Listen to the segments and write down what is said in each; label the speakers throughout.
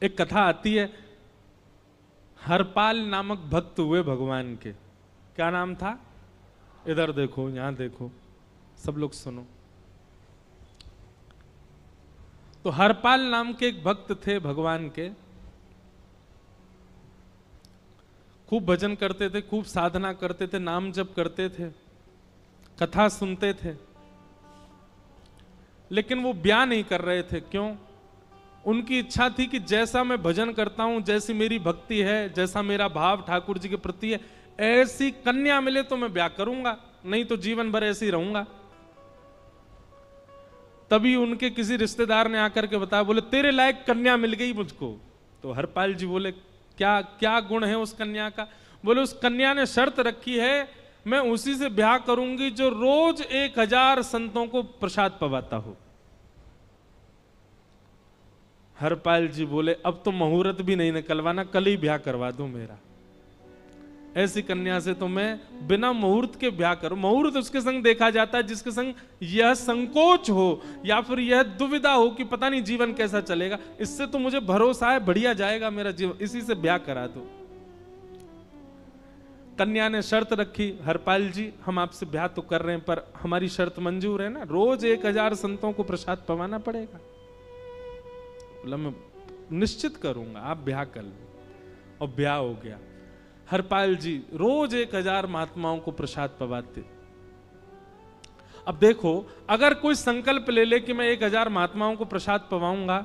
Speaker 1: एक कथा आती है, हरपाल नामक भक्त हुए भगवान के। क्या नाम था? इधर देखो, यहां देखो, सब लोग सुनो। तो हरपाल नाम के एक भक्त थे भगवान के, खूब भजन करते थे, खूब साधना करते थे, नाम जप करते थे, कथा सुनते थे, लेकिन वो ब्याह नहीं कर रहे थे। क्यों? उनकी इच्छा थी कि जैसा मैं भजन करता हूं, जैसी मेरी भक्ति है, जैसा मेरा भाव ठाकुर जी के प्रति है, ऐसी कन्या मिले तो मैं ब्याह करूंगा, नहीं तो जीवन भर ऐसे ही रहूंगा। तभी उनके किसी रिश्तेदार ने आकर के बताया, बोले तेरे लायक कन्या मिल गई मुझको। तो हरपाल जी बोले, क्या क्या गुण है उस कन्या का? बोले उस कन्या ने शर्त रखी है, मैं उसी से ब्याह करूंगी जो रोज 1000 संतों को प्रसाद पवाता हो। हरपाल जी बोले, अब तो मुहूर्त भी नहीं निकलवाना, कल ही ब्याह करवा दो मेरा। ऐसी कन्या से तो मैं बिना मुहूर्त के ब्याह करूं। मुहूर्त उसके संग देखा जाता है जिसके संग यह संकोच हो या फिर यह दुविधा हो कि पता नहीं जीवन कैसा चलेगा। इससे तो मुझे भरोसा है बढ़िया जाएगा मेरा जीवन, इसी से ब्याह करा दो। कन्या ने शर्त रखी, हरपाल जी हम आपसे ब्याह तो कर रहे हैं, पर हमारी शर्त मंजूर है ना? रोज 1000 संतों को प्रसाद पवाना पड़ेगा। बोला मैं निश्चित करूंगा, आप ब्याह कर लो। और ब्याह हो गया। हरपाल जी रोज 1000 महात्माओं को प्रसाद पवाते। अब देखो, अगर कोई संकल्प ले ले कि मैं 1000 महात्माओं को प्रसाद पवाऊंगा,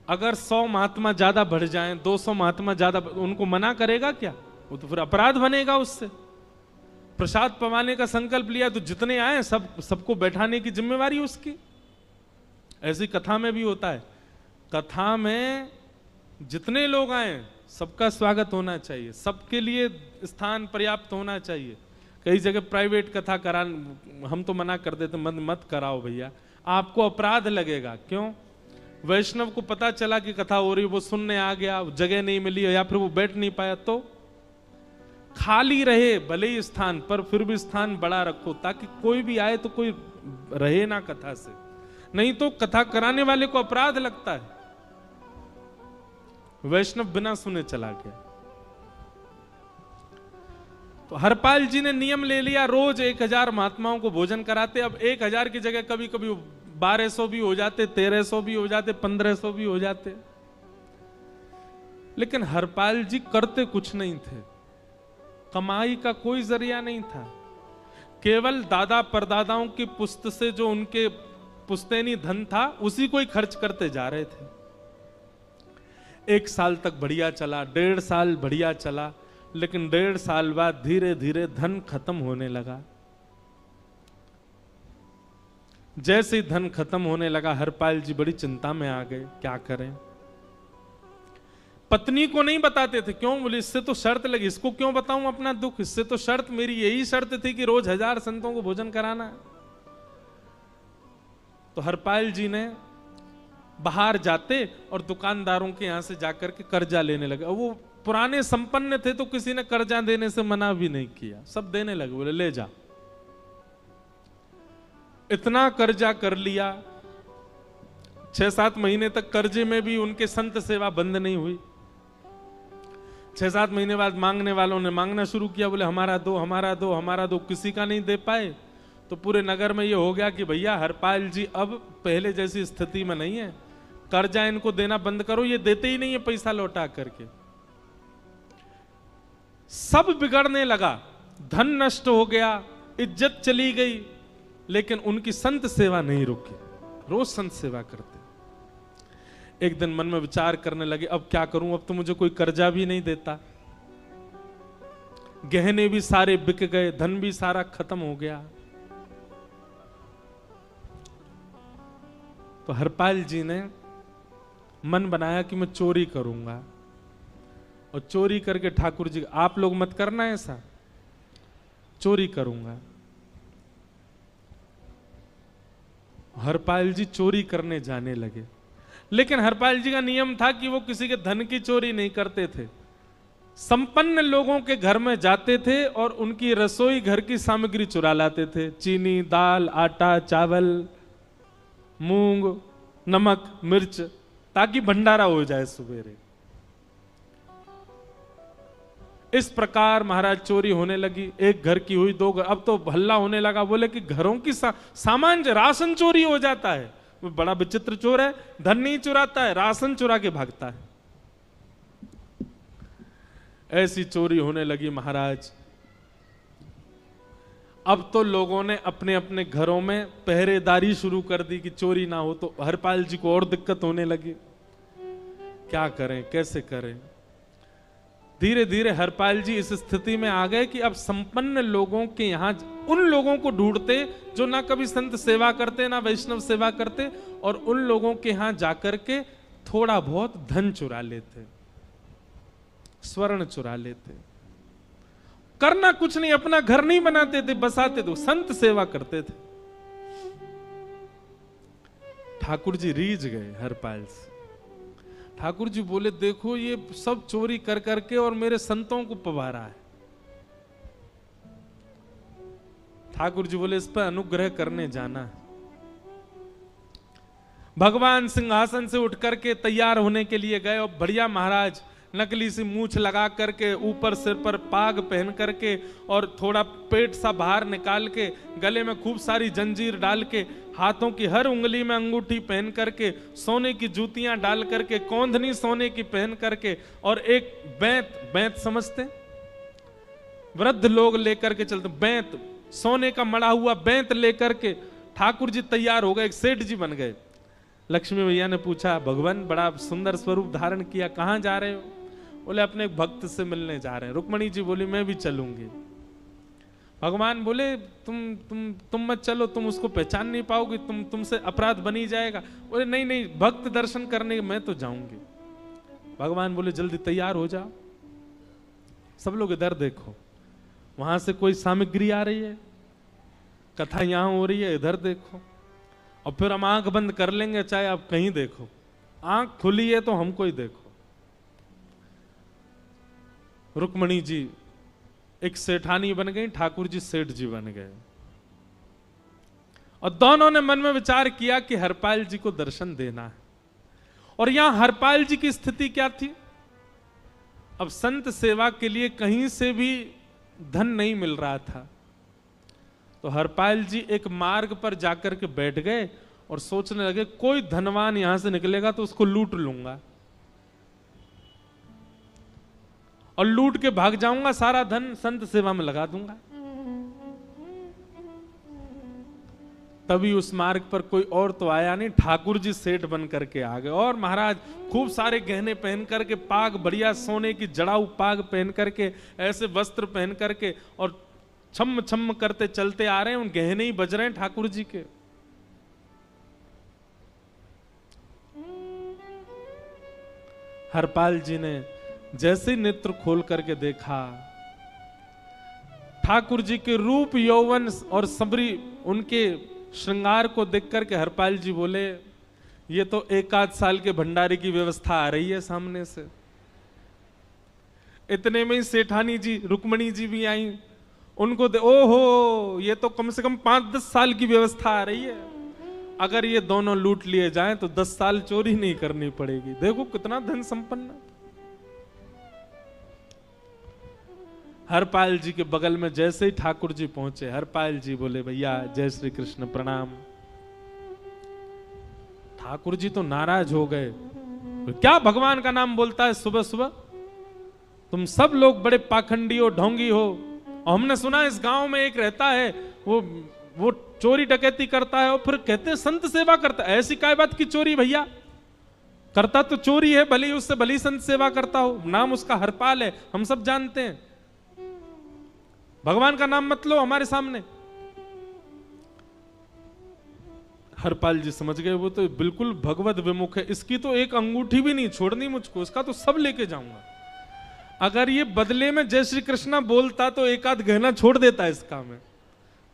Speaker 1: अगर 100 महात्मा ज्यादा बढ़ जाएं, 200 महात्मा ज्यादा, उनको मना करेगा क्या? वो तो फिर अपराध बनेगा उससे। प्रसाद पवाने का संकल्प लिया तो जितने आए सबको बैठाने की जिम्मेवारी उसकी। ऐसी कथा में भी होता है, कथा में जितने लोग आए सबका स्वागत होना चाहिए, सबके लिए स्थान पर्याप्त होना चाहिए। कई जगह प्राइवेट कथा करा, हम तो मना कर देते, मत कराओ भैया, आपको अपराध लगेगा। क्यों? वैष्णव को पता चला कि कथा हो रही, वो सुनने आ गया, जगह नहीं मिली या फिर वो बैठ नहीं पाया, तो खाली रहे भले ही स्थान, पर फिर भी स्थान बड़ा रखो ताकि कोई भी आए तो कोई रहे ना कथा से, नहीं तो कथा कराने वाले को अपराध लगता है। वैष्णव बिना सुने चला गया। तो हरपाल जी ने नियम ले लिया, रोज 1000 महात्माओं को भोजन कराते। अब 1000 की जगह कभी कभी 1200 भी हो जाते, 1300 भी हो जाते, 1500 भी हो जाते। लेकिन हरपाल जी करते कुछ नहीं थे, कमाई का कोई जरिया नहीं था, केवल दादा परदादाओं की पुश्त से जो उनके पुश्तैनी धन था उसी को ही खर्च करते जा रहे थे। 1 साल तक बढ़िया चला, 1.5 साल बढ़िया चला, लेकिन 1.5 साल बाद धीरे धीरे धन खत्म होने लगा। जैसे ही धन खत्म होने लगा, हरपाल जी बड़ी चिंता में आ गए, क्या करें। पत्नी को नहीं बताते थे। क्यों? बोले इससे तो शर्त लगी, इसको क्यों बताऊं अपना दुख, इससे तो शर्त, मेरी यही शर्त थी कि रोज 1000 संतों को भोजन कराना। तो हरपाल जी ने बाहर जाते और दुकानदारों के यहां से जाकर के कर्जा लेने लगे। वो पुराने संपन्न थे तो किसी ने कर्जा देने से मना भी नहीं किया, सब देने लगे, बोले ले जा। इतना कर्जा कर लिया, 6-7 महीने तक कर्जे में भी उनके संत सेवा बंद नहीं हुई। 6-7 महीने बाद मांगने वालों ने मांगना शुरू किया, बोले हमारा दो, हमारा दो, हमारा दो। किसी का नहीं दे पाए तो पूरे नगर में ये हो गया कि भैया हरपाल जी अब पहले जैसी स्थिति में नहीं है, कर्जा इनको देना बंद करो, ये देते ही नहीं है पैसा लौटा करके। सब बिगड़ने लगा, धन नष्ट हो गया, इज्जत चली गई, लेकिन उनकी संत सेवा नहीं रुकी, रोज संत सेवा करते। एक दिन मन में विचार करने लगे, अब क्या करूं, अब तो मुझे कोई कर्जा भी नहीं देता, गहने भी सारे बिक गए, धन भी सारा खत्म हो गया। तो हरपाल जी ने मन बनाया कि मैं चोरी करूंगा, और चोरी करके ठाकुर जी, आप लोग मत करना ऐसा, चोरी करूंगा। हरपाल जी चोरी करने जाने लगे, लेकिन हरपाल जी का नियम था कि वो किसी के धन की चोरी नहीं करते थे। संपन्न लोगों के घर में जाते थे और उनकी रसोई घर की सामग्री चुरा लाते थे, चीनी, दाल, आटा, चावल, मूंग, नमक मिर्च, ताकि भंडारा हो जाए सवेरे। इस प्रकार महाराज चोरी होने लगी। एक घर की हुई, दो घर, अब तो हल्ला होने लगा। बोले कि घरों की सामान राशन चोरी हो जाता है। वो बड़ा विचित्र चोर है, धन नहीं चुराता है, राशन चुरा के भागता है। ऐसी चोरी होने लगी महाराज। अब तो लोगों ने अपने अपने घरों में पहरेदारी शुरू कर दी कि चोरी ना हो। तो हरपाल जी को और दिक्कत होने लगी, क्या करें कैसे करें। धीरे धीरे हरपाल जी इस स्थिति में आ गए कि अब संपन्न लोगों के यहां उन लोगों को ढूंढते जो ना कभी संत सेवा करते ना वैष्णव सेवा करते, और उन लोगों के यहां जाकर के थोड़ा बहुत धन चुरा लेते, स्वर्ण चुरा लेते। करना कुछ नहीं, अपना घर नहीं बनाते थे, बसाते थे, संत सेवा करते थे। ठाकुर जी रीझ गए हरपाल से। ठाकुर जी बोले देखो ये सब चोरी कर करके और मेरे संतों को पवारा है। ठाकुर जी बोले इस पर अनुग्रह करने जाना है। भगवान सिंहासन से उठ करके तैयार होने के लिए गए और बढ़िया महाराज नकली सी मूछ लगा करके, ऊपर सिर पर पाग पहन करके और थोड़ा पेट सा बाहर निकाल के, गले में खूब सारी जंजीर डाल के, हाथों की हर उंगली में अंगूठी पहन करके, सोने की जूतियां डाल करके, कौंधनी सोने की पहन करके, और एक बैंत समझते वृद्ध लोग लेकर के चलते, बैंत सोने का मड़ा हुआ बैंत लेकर के ठाकुर जी तैयार हो गए, एक सेठ जी बन गए। लक्ष्मी भैया ने पूछा भगवान बड़ा सुंदर स्वरूप धारण किया, कहां जा रहे हो? बोले अपने एक भक्त से मिलने जा रहे हैं। रुक्मणी जी बोली मैं भी चलूंगी। भगवान बोले तुम मत चलो, तुम उसको पहचान नहीं पाओगी, तुमसे अपराध बनी जाएगा। बोले नहीं नहीं, भक्त दर्शन करने मैं तो जाऊंगी। भगवान बोले जल्दी तैयार हो जाओ। सब लोग इधर देखो, वहां से कोई सामग्री आ रही है, कथा यहां हो रही है, इधर देखो, और फिर हम आंख बंद कर लेंगे चाहे आप कहीं देखो। आंख खुली है तो हमको ही देखो। रुक्मणी जी एक सेठानी बन गई, ठाकुर जी सेठ जी बन गए, और दोनों ने मन में विचार किया कि हरपाल जी को दर्शन देना है। और यहां हरपाल जी की स्थिति क्या थी? अब संत सेवा के लिए कहीं से भी धन नहीं मिल रहा था। तो हरपाल जी एक मार्ग पर जाकर के बैठ गए और सोचने लगे कोई धनवान यहां से निकलेगा तो उसको लूट लूंगा, और लूट के भाग जाऊंगा, सारा धन संत सेवा में लगा दूंगा। तभी उस मार्ग पर कोई और तो आया नहीं, ठाकुर जी सेठ बन करके आ गए। और महाराज खूब सारे गहने पहन करके, पाग बढ़िया सोने की जड़ाऊ पाग पहन करके, ऐसे वस्त्र पहन करके, और छम छम करते चलते आ रहे हैं। उन गहने ही बज रहे हैं ठाकुर जी के। हरपाल जी ने जैसे ही नेत्र खोल करके देखा, ठाकुर जी के रूप यौवन और सबरी उनके श्रृंगार को देख करके हरपाल जी बोले ये तो एक आध साल के भंडारे की व्यवस्था आ रही है सामने से। इतने में ही सेठानी जी रुक्मणी जी भी आई, उनको ओहो ये तो कम से कम 5-10 साल की व्यवस्था आ रही है। अगर ये दोनों लूट लिए जाएं तो 10 साल चोरी नहीं करनी पड़ेगी। देखो कितना धन संपन्न। हरपाल जी के बगल में जैसे ही ठाकुर जी पहुंचे, हरपाल जी बोले भैया जय श्री कृष्ण प्रणाम। ठाकुर जी तो नाराज हो गए, क्या भगवान का नाम बोलता है सुबह सुबह? तुम सब लोग बड़े पाखंडी हो, ढोंगी हो, और हमने सुना इस गांव में एक रहता है वो चोरी डकैती करता है और फिर कहते हैं संत सेवा करता है। ऐसी काय बात की चोरी भैया? करता तो चोरी है, भले उससे भली संत सेवा करता हो। नाम उसका हरपाल है, हम सब जानते हैं। भगवान का नाम मत लो हमारे सामने। हरपाल जी समझ गए वो तो बिल्कुल भगवत विमुख है, इसकी तो एक अंगूठी भी नहीं छोड़नी मुझको, इसका तो सब लेके जाऊंगा। अगर ये बदले में जय श्री कृष्णा बोलता तो एक आध गहना छोड़ देता इसका में,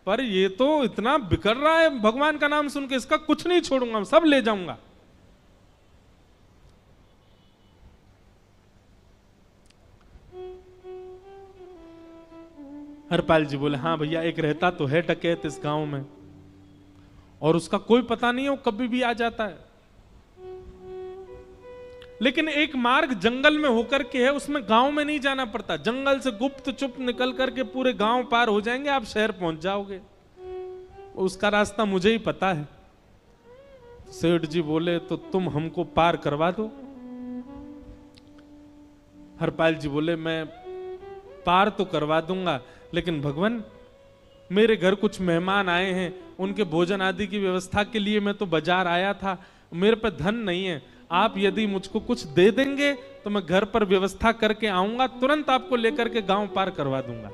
Speaker 1: पर ये तो इतना बिखर रहा है भगवान का नाम सुन के, इसका कुछ नहीं छोड़ूंगा, सब ले जाऊंगा। हरपाल जी बोले हाँ भैया एक रहता तो है डकैत इस गांव में, और उसका कोई पता नहीं है, वो कभी भी आ जाता है। लेकिन एक मार्ग जंगल में होकर के है, उसमें गांव में नहीं जाना पड़ता। जंगल से गुप्त चुप निकल करके पूरे गांव पार हो जाएंगे, आप शहर पहुंच जाओगे। उसका रास्ता मुझे ही पता है। सेठ जी बोले तो तुम हमको पार करवा दो। हरपाल जी बोले मैं पार तो करवा दूंगा, लेकिन भगवान मेरे घर कुछ मेहमान आए हैं, उनके भोजन आदि की व्यवस्था के लिए मैं तो बाजार आया था, मेरे पे धन नहीं है। आप यदि मुझको कुछ दे देंगे तो मैं घर पर व्यवस्था करके आऊंगा, तुरंत आपको लेकर के गांव पार करवा दूंगा।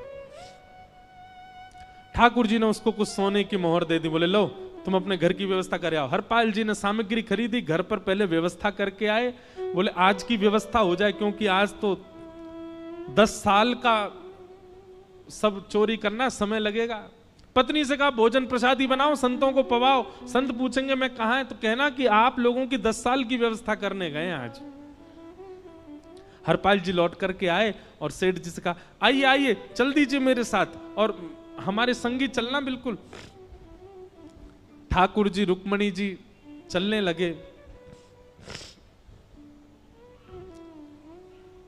Speaker 1: ठाकुर जी ने उसको कुछ सोने की मोहर दे दी। बोले लो तुम अपने घर की व्यवस्था कर आओ। हरपाल जी ने सामग्री खरीदी, घर पर पहले व्यवस्था करके आए। बोले आज की व्यवस्था हो जाए, क्योंकि आज तो 10 साल का सब चोरी करना समय लगेगा। पत्नी से कहा भोजन प्रसादी बनाओ, संतों को पवाओ। संत पूछेंगे मैं कहां है, तो कहना कि आप लोगों की 10 साल की व्यवस्था करने गए आज। हरपाल जी लौट करके आए और सेठ जी से कहा आइए आइए चल दीजिए मेरे साथ और हमारे संगी चलना बिल्कुल। ठाकुर जी रुक्मणी जी चलने लगे।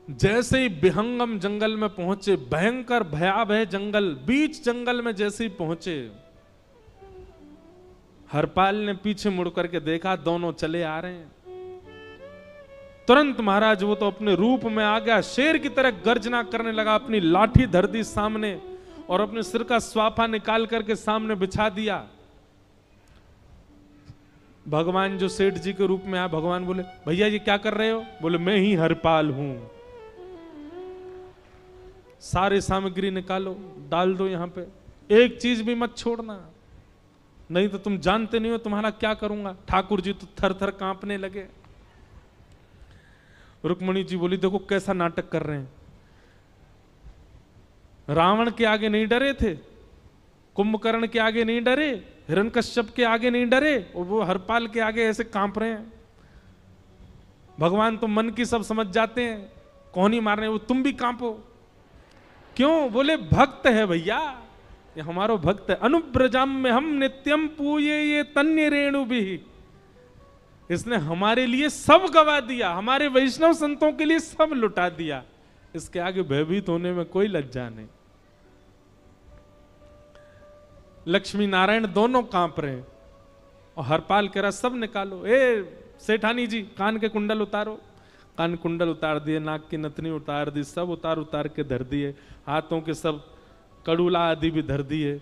Speaker 1: जैसे ही विहंगम जंगल में पहुंचे, भयंकर भयावह जंगल, बीच जंगल में जैसे ही पहुंचे, हरपाल ने पीछे मुड़ करके देखा, दोनों चले आ रहे हैं। तुरंत महाराज वो तो अपने रूप में आ गया, शेर की तरह गर्जना करने लगा, अपनी लाठी धर दी सामने और अपने सिर का स्वाफा निकाल करके सामने बिछा दिया। भगवान जो सेठ जी के रूप में आया, भगवान बोले भैया ये क्या कर रहे हो? बोले मैं ही हरपाल हूं। सारे सामग्री निकालो, डाल दो यहां पे, एक चीज भी मत छोड़ना, नहीं तो तुम जानते नहीं हो तुम्हारा क्या करूंगा। ठाकुर जी तो थर थर कांपने लगे। रुक्मणी जी बोली देखो कैसा नाटक कर रहे हैं। रावण के आगे नहीं डरे थे, कुंभकर्ण के आगे नहीं डरे, हिरण्यकश्यप के आगे नहीं डरे, और वो हरपाल के आगे ऐसे कांप रहे हैं। भगवान तो मन की सब समझ जाते हैं, कौन ही मारने, वो तुम भी कांपो क्यों? बोले भक्त है भैया, ये हमारो भक्त है। अनुब्रजम में हम नित्यम पूये ये तन्य रेणु भी, इसने हमारे लिए सब गवा दिया, हमारे वैष्णव संतों के लिए सब लुटा दिया, इसके आगे भयभीत होने में कोई लज्जा नहीं। लक्ष्मी नारायण दोनों कांप रहे हैं और हरपाल कह रहा सब निकालो। ए सेठानी जी कान के कुंडल उतारो। कान कुंडल उतार दिए, नाक की नथनी उतार दी, सब उतार के धर दिए, हाथों के सब कड़ूला आदि भी धर दिए।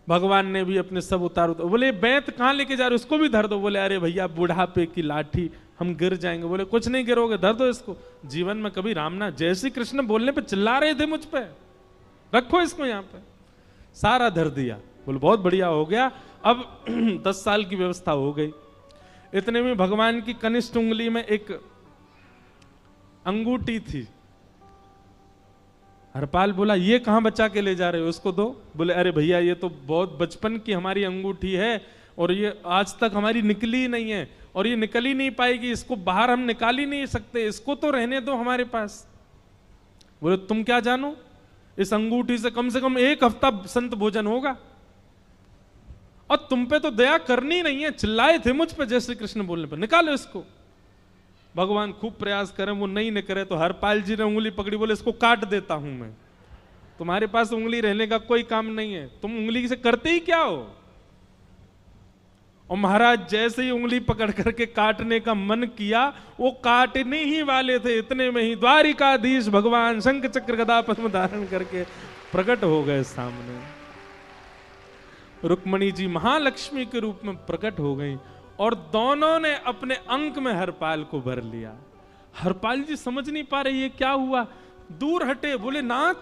Speaker 1: भगवान ने भी अपने सब उतार। बोले बैंत कहां लेके जा रहे हो? उसको भी धर दो। बोले अरे भैया बुढ़ापे की लाठी, हम गिर जाएंगे। बोले कुछ नहीं गिरोगे, धर दो इसको। जीवन में कभी राम ना, जय श्री कृष्ण बोलने पे चिल्ला रहे थे मुझ पे, रखो इसको यहां पे। सारा धर दिया। बोले बहुत बढ़िया हो गया, अब 10 साल की व्यवस्था हो गई। इतने में भगवान की कनिष्ठ उंगली में एक अंगूठी थी। हरपाल बोला ये कहां बचा के ले जा रहे हो, उसको दो। बोले अरे भैया ये तो बहुत बचपन की हमारी अंगूठी है और ये आज तक हमारी निकली ही नहीं है और ये निकल ही नहीं पाएगी, इसको बाहर हम निकाल ही नहीं सकते, इसको तो रहने दो हमारे पास। बोले तुम क्या जानो, इस अंगूठी से कम 1 हफ्ता संत भोजन होगा और तुम पे तो दया करनी नहीं है। चिल्लाए थे मुझ पे जय श्री कृष्ण बोलने पर, निकालो इसको। भगवान खूब प्रयास करें, वो नहीं निकले तो हरपाल जी ने उंगली पकड़ी। बोले इसको काट देता हूं मैं, तुम्हारे पास उंगली रहने का कोई काम नहीं है, तुम उंगली से करते ही क्या हो। और महाराज जैसे ही उंगली पकड़ करके काटने का मन किया, वो काटने ही वाले थे, इतने में ही द्वारिकाधीश भगवान शंख चक्र गदा पद्म धारण करके प्रकट हो गए सामने। रुक्मणी जी महालक्ष्मी के रूप में प्रकट हो गई और दोनों ने अपने अंक में हरपाल को भर लिया। हरपाल जी समझ नहीं पा रहे ये क्या हुआ, दूर हटे। बोले नाथ,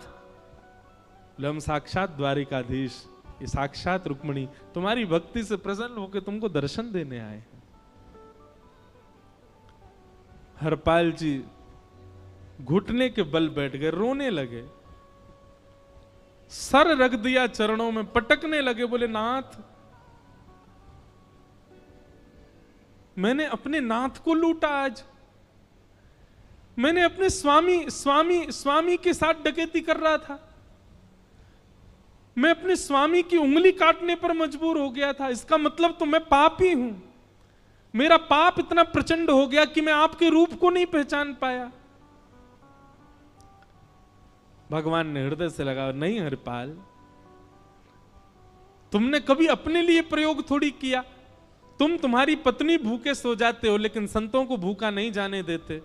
Speaker 1: बोले हम साक्षात द्वारिकाधीश, ये साक्षात रुक्मणी तुम्हारी भक्ति से प्रसन्न होकर तुमको दर्शन देने आए हैं। हरपाल जी घुटने के बल बैठ गए, रोने लगे, सर रख दिया चरणों में, पटकने लगे। बोले नाथ, मैंने अपने नाथ को लूटा, आज मैंने अपने स्वामी के साथ डकैती कर रहा था, मैं अपने स्वामी की उंगली काटने पर मजबूर हो गया था, इसका मतलब तो मैं पापी हूं। मेरा पाप इतना प्रचंड हो गया कि मैं आपके रूप को नहीं पहचान पाया। भगवान ने हृदय से लगा, नहीं हरिपाल, तुमने कभी अपने लिए प्रयोग थोड़ी किया। तुम्हारी पत्नी भूखे सो जाते हो, लेकिन संतों को भूखा नहीं जाने देते।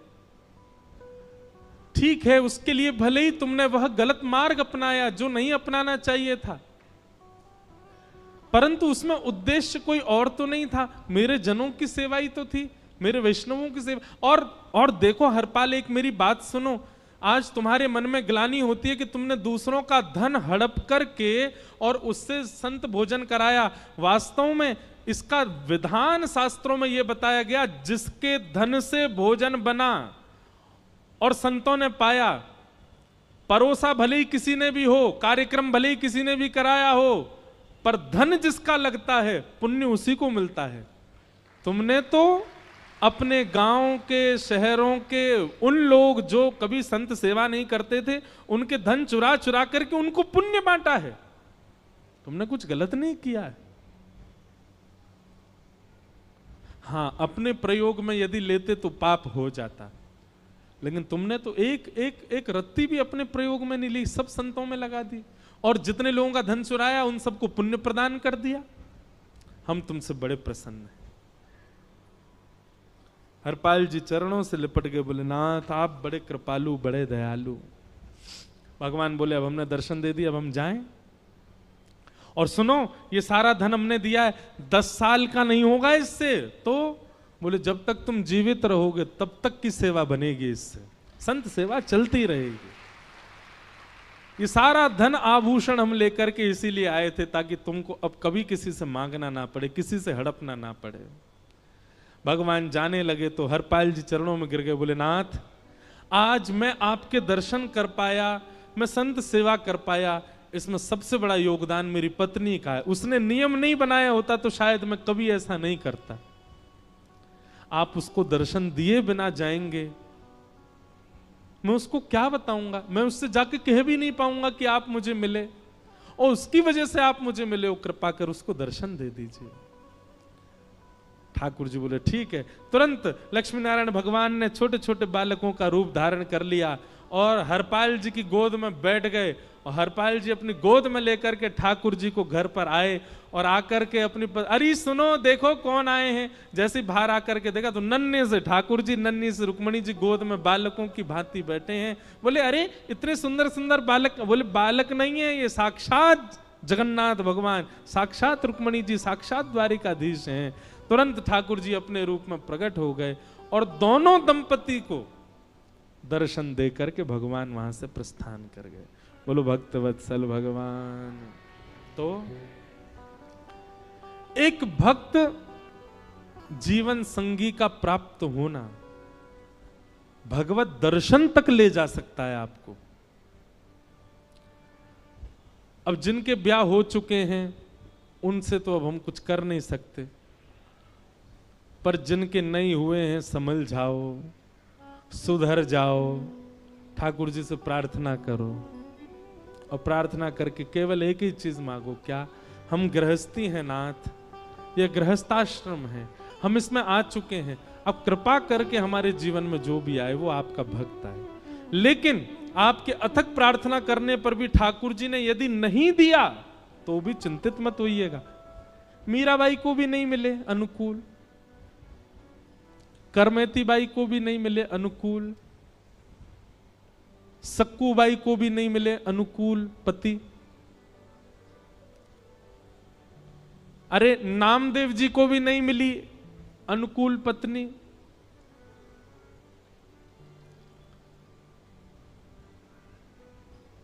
Speaker 1: ठीक है, उसके लिए भले ही तुमने वह गलत मार्ग अपनाया जो नहीं अपनाना चाहिए था, परंतु उसमें उद्देश्य कोई और तो नहीं था, मेरे जनों की सेवा ही तो थी, मेरे वैष्णवों की सेवा। और देखो हरपाल, एक मेरी बात सुनो, आज तुम्हारे मन में ग्लानि होती है कि तुमने दूसरों का धन हड़प करके और उससे संत भोजन कराया। वास्तव में इसका विधान शास्त्रों में यह बताया गया, जिसके धन से भोजन बना और संतों ने पाया, परोसा भले ही किसी ने भी हो, कार्यक्रम भले ही किसी ने भी कराया हो, पर धन जिसका लगता है पुण्य उसी को मिलता है। तुमने तो अपने गांव के, शहरों के उन लोग जो कभी संत सेवा नहीं करते थे, उनके धन चुरा चुरा करके उनको पुण्य बांटा है। तुमने कुछ गलत नहीं किया है। हां, अपने प्रयोग में यदि लेते तो पाप हो जाता, लेकिन तुमने तो एक रत्ती भी अपने प्रयोग में नहीं ली, सब संतों में लगा दी, और जितने लोगों का धन चुराया उन सबको पुण्य प्रदान कर दिया। हम तुमसे बड़े प्रसन्न हैं। हरपाल जी चरणों से लिपट गए, बोले नाथ आप बड़े कृपालु, बड़े दयालु। भगवान बोले अब हमने दर्शन दे दिया, अब हम जाएं। और सुनो, ये सारा धन हमने दिया है, 10 साल का नहीं होगा इससे। तो बोले जब तक तुम जीवित रहोगे तब तक की सेवा बनेगी, इससे संत सेवा चलती रहेगी। ये सारा धन आभूषण हम लेकर के इसीलिए आए थे ताकि तुमको अब कभी किसी से मांगना ना पड़े, किसी से हड़पना ना पड़े। भगवान जाने लगे तो हरपाल जी चरणों में गिर गए, बोले नाथ आज मैं आपके दर्शन कर पाया, मैं संत सेवा कर पाया, इसमें सबसे बड़ा योगदान मेरी पत्नी का है। उसने नियम नहीं बनाया होता तो शायद मैं कभी ऐसा नहीं करता। आप उसको दर्शन दिए बिना जाएंगे, मैं उसको क्या बताऊंगा? मैं उससे जाके कह भी नहीं पाऊंगा कि आप मुझे मिले, और उसकी वजह से आप मुझे मिले, वो कृपा कर उसको दर्शन दे दीजिए। ठाकुर जी बोले ठीक है। तुरंत लक्ष्मी नारायण भगवान ने छोटे छोटे बालकों का रूप धारण कर लिया और हरपाल जी की गोद में बैठ गए, और हरपाल जी अपनी गोद में लेकर के ठाकुर जी को घर पर आए, और आकर के अपनी अरे सुनो देखो कौन आए हैं। जैसे बाहर आकर के देखा तो नन्हे से ठाकुर जी, नन्ही से रुक्मणी जी गोद में बालकों की भांति बैठे हैं। बोले अरे इतने सुंदर सुंदर बालक। बोले बालक नहीं है, ये साक्षात जगन्नाथ भगवान, साक्षात रुक्मणी जी, साक्षात द्वारिकाधीश हैं। तुरंत ठाकुर जी अपने रूप में प्रकट हो गए और दोनों दंपति को दर्शन दे करके भगवान वहां से प्रस्थान कर गए। बोलो भक्तवत्सल भगवान। तो एक भक्त जीवन संगी का प्राप्त होना भगवत दर्शन तक ले जा सकता है आपको। अब जिनके ब्याह हो चुके हैं उनसे तो अब हम कुछ कर नहीं सकते, पर जिनके नहीं हुए हैं संभल जाओ, सुधर जाओ, ठाकुर जी से प्रार्थना करो, और प्रार्थना करके केवल एक ही चीज मांगो, क्या? हम गृहस्थी हैं नाथ, ये गृहस्थाश्रम है, हम इसमें आ चुके हैं, अब कृपा करके हमारे जीवन में जो भी आए वो आपका भक्त आए। लेकिन आपके अथक प्रार्थना करने पर भी ठाकुर जी ने यदि नहीं दिया तो भी चिंतित मत होइएगा। मीराबाई को भी नहीं मिले अनुकूल, करमेती बाई को भी नहीं मिले अनुकूल, सक्कूबाई को भी नहीं मिले अनुकूल पति, अरे नामदेव जी को भी नहीं मिली अनुकूल पत्नी।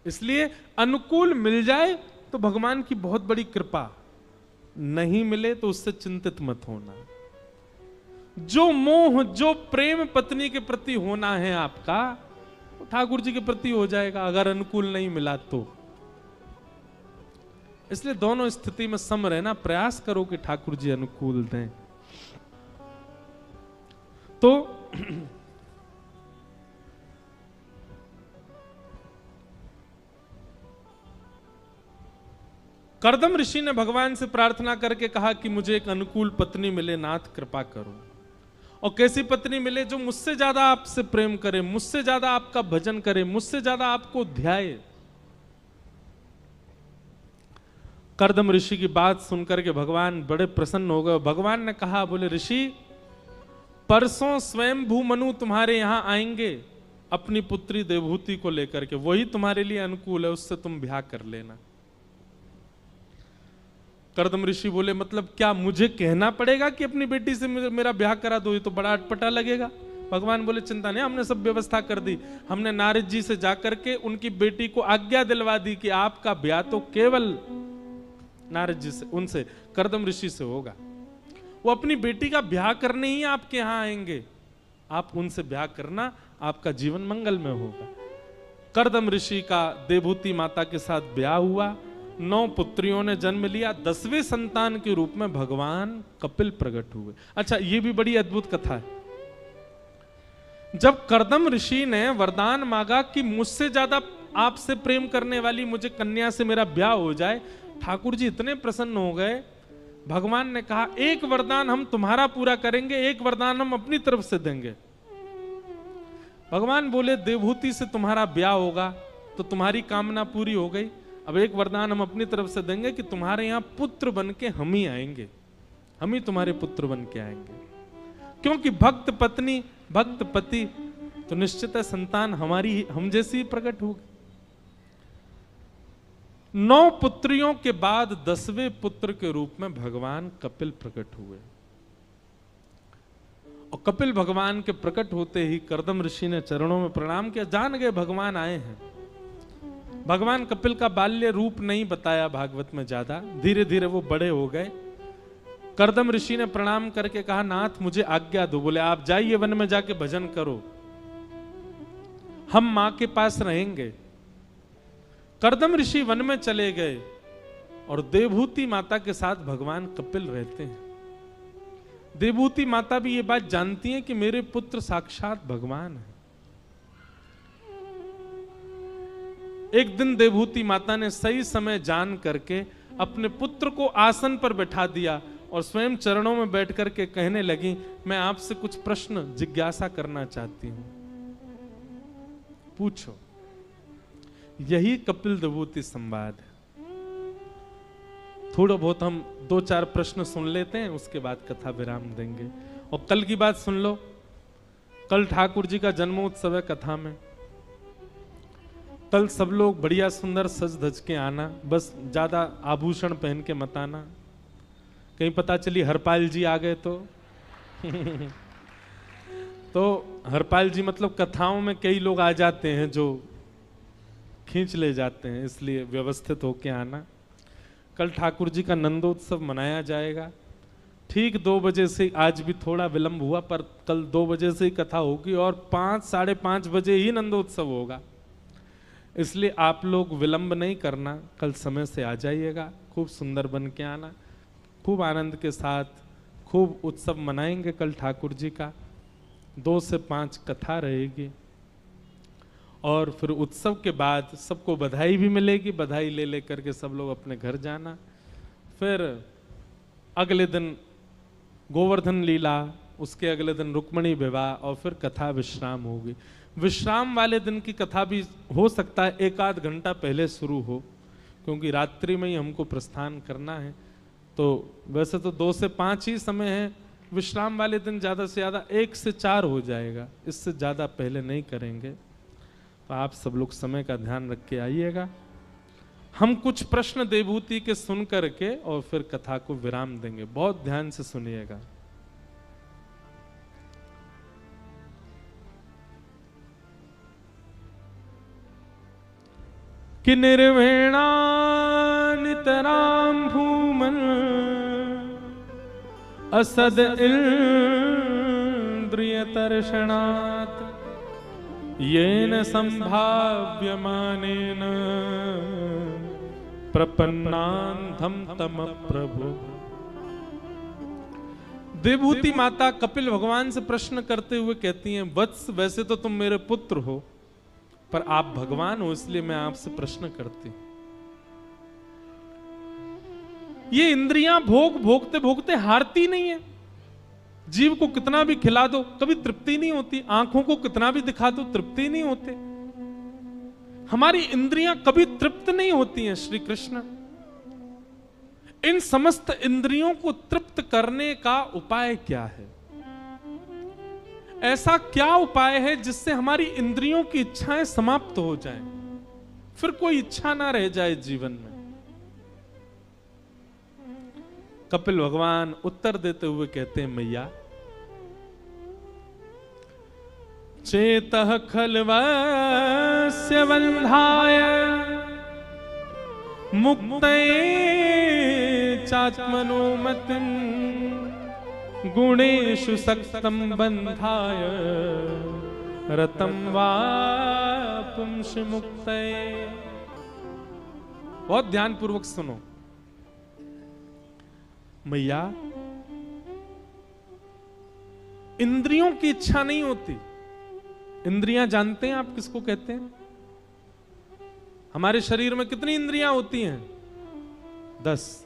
Speaker 1: इसलिए अनुकूल मिल जाए तो भगवान की बहुत बड़ी कृपा, नहीं मिले तो उससे चिंतित मत होना। जो मोह, जो प्रेम पत्नी के प्रति होना है आपका, वो ठाकुर जी के प्रति हो जाएगा अगर अनुकूल नहीं मिला तो। इसलिए दोनों स्थिति में सम रहना, प्रयास करो कि ठाकुर जी अनुकूल दें। तो कर्दम ऋषि ने भगवान से प्रार्थना करके कहा कि मुझे एक अनुकूल पत्नी मिले, नाथ कृपा करो। और कैसी पत्नी मिले जो मुझसे ज्यादा आपसे प्रेम करे, मुझसे ज्यादा आपका भजन करे, मुझसे ज्यादा आपको ध्याए। कर्दम ऋषि की बात सुनकर के भगवान बड़े प्रसन्न हो गए। भगवान ने कहा, बोले ऋषि, परसों स्वयंभू मनु तुम्हारे यहां आएंगे अपनी पुत्री देवहूति को लेकर के, वही तुम्हारे लिए अनुकूल है, उससे तुम ब्याह कर लेना। कर्दम ऋषि बोले, मतलब क्या मुझे कहना पड़ेगा कि अपनी बेटी से मेरा ब्याह करा दो? ये तो बड़ा अटपटा लगेगा। भगवान बोले, चिंता नहीं, हमने सब व्यवस्था कर दी। हमने नारद जी से जाकर के उनकी बेटी को आज्ञा दिलवा दी कि आपका ब्याह तो केवल नारद जी से, उनसे, कर्दम ऋषि से होगा। वो अपनी बेटी का ब्याह करने ही आपके यहां आएंगे, आप उनसे ब्याह करना, आपका जीवन मंगल में होगा। कर्दम ऋषि का देवहूति माता के साथ ब्याह हुआ, 9 पुत्रियों ने जन्म लिया। 10वें संतान के रूप में भगवान कपिल प्रकट हुए। अच्छा, ये भी बड़ी अद्भुत कथा है। जब कर्दम ऋषि ने वरदान मांगा कि मुझसे ज्यादा आपसे प्रेम करने वाली मुझे कन्या से मेरा ब्याह हो जाए, ठाकुर जी इतने प्रसन्न हो गए। भगवान ने कहा, एक वरदान हम तुम्हारा पूरा करेंगे, एक वरदान हम अपनी तरफ से देंगे। भगवान बोले, देवहूति से तुम्हारा ब्याह होगा तो तुम्हारी कामना पूरी हो गई। अब एक वरदान हम अपनी तरफ से देंगे कि तुम्हारे यहां पुत्र बन के हम ही आएंगे, हम ही तुम्हारे पुत्र बन के आएंगे। क्योंकि भक्त पत्नी भक्त पति, तो निश्चित है संतान हमारी, हम जैसी ही प्रकट होगी। 9 पुत्रियों के बाद 10वें पुत्र के रूप में भगवान कपिल प्रकट हुए। और कपिल भगवान के प्रकट होते ही कर्दम ऋषि ने चरणों में प्रणाम किया, जान गए भगवान आए हैं। भगवान कपिल का बाल्य रूप नहीं बताया भागवत में ज्यादा, धीरे धीरे वो बड़े हो गए। कर्दम ऋषि ने प्रणाम करके कहा, नाथ मुझे आज्ञा दो। बोले, आप जाइए वन में जाके भजन करो, हम मां के पास रहेंगे। कर्दम ऋषि वन में चले गए और देवहूति माता के साथ भगवान कपिल रहते हैं। देवहूति माता भी ये बात जानती है कि मेरे पुत्र साक्षात भगवान है। एक दिन देवहूति माता ने सही समय जान करके अपने पुत्र को आसन पर बैठा दिया और स्वयं चरणों में बैठ करके कहने लगी, मैं आपसे कुछ प्रश्न जिज्ञासा करना चाहती हूं, पूछो। यही कपिल देवहूति संवाद है। थोड़ा बहुत हम 2-4 प्रश्न सुन लेते हैं, उसके बाद कथा विराम देंगे। और कल की बात सुन लो, कल ठाकुर जी का जन्मोत्सव है। कथा में कल सब लोग बढ़िया सुंदर सज धज के आना, बस ज्यादा आभूषण पहन के मत आना, कहीं पता चली हरपाल जी आ गए तो हरपाल जी मतलब कथाओं में कई लोग आ जाते हैं जो खींच ले जाते हैं, इसलिए व्यवस्थित होके आना। कल ठाकुर जी का नंदोत्सव मनाया जाएगा ठीक 2 बजे से। आज भी थोड़ा विलंब हुआ, पर कल 2 बजे से ही कथा होगी और 5-5:30 बजे ही नंदोत्सव होगा। इसलिए आप लोग विलंब नहीं करना, कल समय से आ जाइएगा, खूब सुंदर बन के आना, खूब आनंद के साथ खूब उत्सव मनाएंगे कल ठाकुर जी का। 2 से 5 कथा रहेगी और फिर उत्सव के बाद सबको बधाई भी मिलेगी। बधाई ले लेकर के सब लोग अपने घर जाना। फिर अगले दिन गोवर्धन लीला, उसके अगले दिन रुक्मणी विवाह और फिर कथा विश्राम होगी। विश्राम वाले दिन की कथा भी हो सकता है 1-8 घंटा पहले शुरू हो, क्योंकि रात्रि में ही हमको प्रस्थान करना है। तो वैसे तो 2 से 5 ही समय है, विश्राम वाले दिन ज़्यादा से ज़्यादा 1 से 4 हो जाएगा, इससे ज़्यादा पहले नहीं करेंगे। तो आप सब लोग समय का ध्यान रख के आइएगा। हम कुछ प्रश्न देवहूति के सुन करके और फिर कथा को विराम देंगे, बहुत ध्यान से सुनिएगा। कि निर्वेणा नितराम भूमन असद इंद्रिय तर्षणात् येन संभाव्यमानेन प्रपन्नान्धम तम प्रभु। देवहूति माता कपिल भगवान से प्रश्न करते हुए कहती हैं, वत्स वैसे तो तुम मेरे पुत्र हो, पर आप भगवान हो, इसलिए मैं आपसे प्रश्न करती हूं। ये इंद्रियां भोग भोगते भोगते हारती नहीं है। जीव को कितना भी खिला दो कभी तृप्ति नहीं होती, आंखों को कितना भी दिखा दो तृप्ति नहीं होते, हमारी इंद्रियां कभी तृप्त नहीं होती हैं। श्री कृष्ण इन समस्त इंद्रियों को तृप्त करने का उपाय क्या है? ऐसा क्या उपाय है जिससे हमारी इंद्रियों की इच्छाएं समाप्त हो जाएं, फिर कोई इच्छा ना रह जाए जीवन में? कपिल भगवान उत्तर देते हुए कहते हैं, मैया चेतः खल्वस्य बन्धाय मुक्तये चात्मनो मतिं गुणेषु सक्तं बन्धाय रतं वा पुंस मुक्तये। बहुत ध्यान पूर्वक सुनो। मैया इंद्रियों की इच्छा नहीं होती। इंद्रियां जानते हैं आप किसको कहते हैं? हमारे शरीर में कितनी इंद्रियां होती हैं? 10।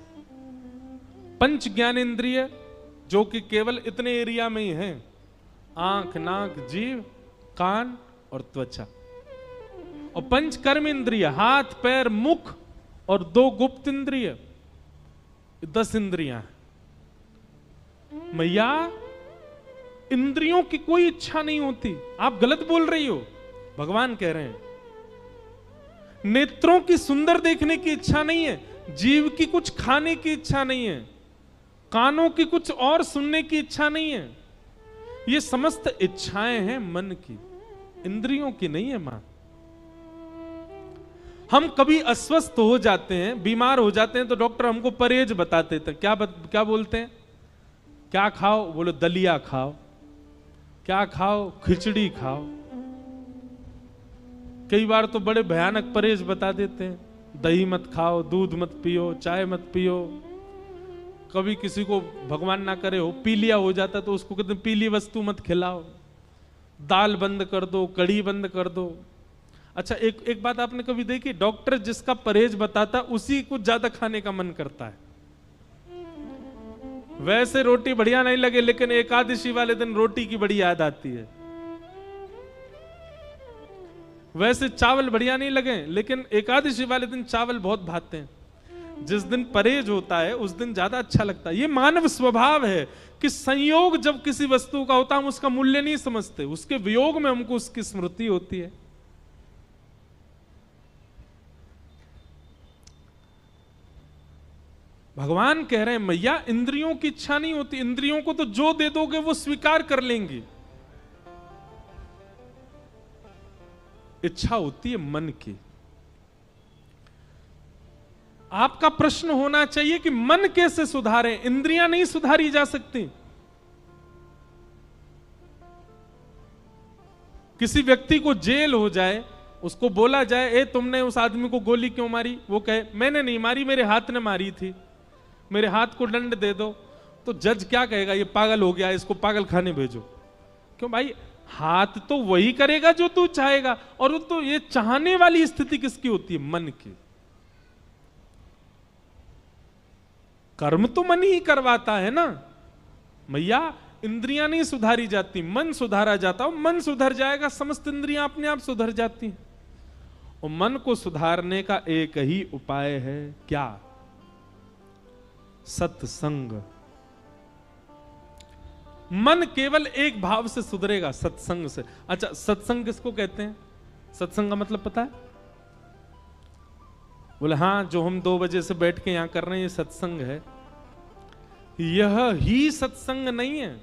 Speaker 1: पंच ज्ञान इंद्रिय जो कि केवल इतने एरिया में ही हैं, आंख, नाक, जीभ, कान और त्वचा। और पंच कर्म इंद्रिय हाथ, पैर, मुख और 2 गुप्त इंद्रिय, 10 इंद्रियां। मैया इंद्रियों की कोई इच्छा नहीं होती। आप गलत बोल रही हो। भगवान कह रहे हैं नेत्रों की सुंदर देखने की इच्छा नहीं है, जीव की कुछ खाने की इच्छा नहीं है, कानों की कुछ और सुनने की इच्छा नहीं है। ये समस्त इच्छाएं हैं मन की, इंद्रियों की नहीं है मां। हम कभी अस्वस्थ हो जाते हैं, बीमार हो जाते हैं तो डॉक्टर हमको परहेज बताते थे। क्या बोलते हैं? क्या खाओ? बोलो दलिया खाओ। क्या खाओ? खिचड़ी खाओ। कई बार तो बड़े भयानक परहेज बता देते हैं, दही मत खाओ, दूध मत पियो, चाय मत पियो। कभी किसी को भगवान ना करे हो पीलिया हो जाता तो उसको कहते हैं पीली वस्तु मत खिलाओ, दाल बंद कर दो, कढ़ी बंद कर दो। अच्छा, एक बात आपने कभी देखी? डॉक्टर जिसका परहेज बताता उसी को ज्यादा खाने का मन करता है। वैसे रोटी बढ़िया नहीं लगे लेकिन एकादशी वाले दिन रोटी की बड़ी याद आती है। वैसे चावल बढ़िया नहीं लगे लेकिन एकादशी वाले दिन चावल बहुत भाते हैं। जिस दिन परहेज होता है उस दिन ज्यादा अच्छा लगता है। ये मानव स्वभाव है कि संयोग जब किसी वस्तु का होता है हम उसका मूल्य नहीं समझते, उसके वियोग में हमको उसकी स्मृति होती है। भगवान कह रहे हैं मैया इंद्रियों की इच्छा नहीं होती, इंद्रियों को तो जो दे दोगे वो स्वीकार कर लेंगी। इच्छा होती है मन की। आपका प्रश्न होना चाहिए कि मन कैसे सुधारें? इंद्रियां नहीं सुधारी जा सकती। किसी व्यक्ति को जेल हो जाए, उसको बोला जाए ए तुमने उस आदमी को गोली क्यों मारी? वो कहे मैंने नहीं मारी, मेरे हाथ ने मारी थी, मेरे हाथ को दंड दे दो। तो जज क्या कहेगा? ये पागल हो गया, इसको पागल खाने भेजो। क्यों भाई? हाथ तो वही करेगा जो तू चाहेगा। और तो ये चाहने वाली स्थिति किसकी होती है? मन की। कर्म तो मन ही करवाता है ना। मैया इंद्रियां नहीं सुधारी जाती, मन सुधारा जाता है। मन सुधर जाएगा, समस्त इंद्रियां अपने आप सुधर जाती हैं। और मन को सुधारने का एक ही उपाय है, क्या? सत्संग। मन केवल एक भाव से सुधरेगा, सत्संग से। अच्छा, सत्संग किसको कहते हैं? सत्संग का मतलब पता है? बोले हाँ, जो हम 2 बजे से बैठ के यहां कर रहे हैं ये सत्संग है। यह ही सत्संग नहीं है।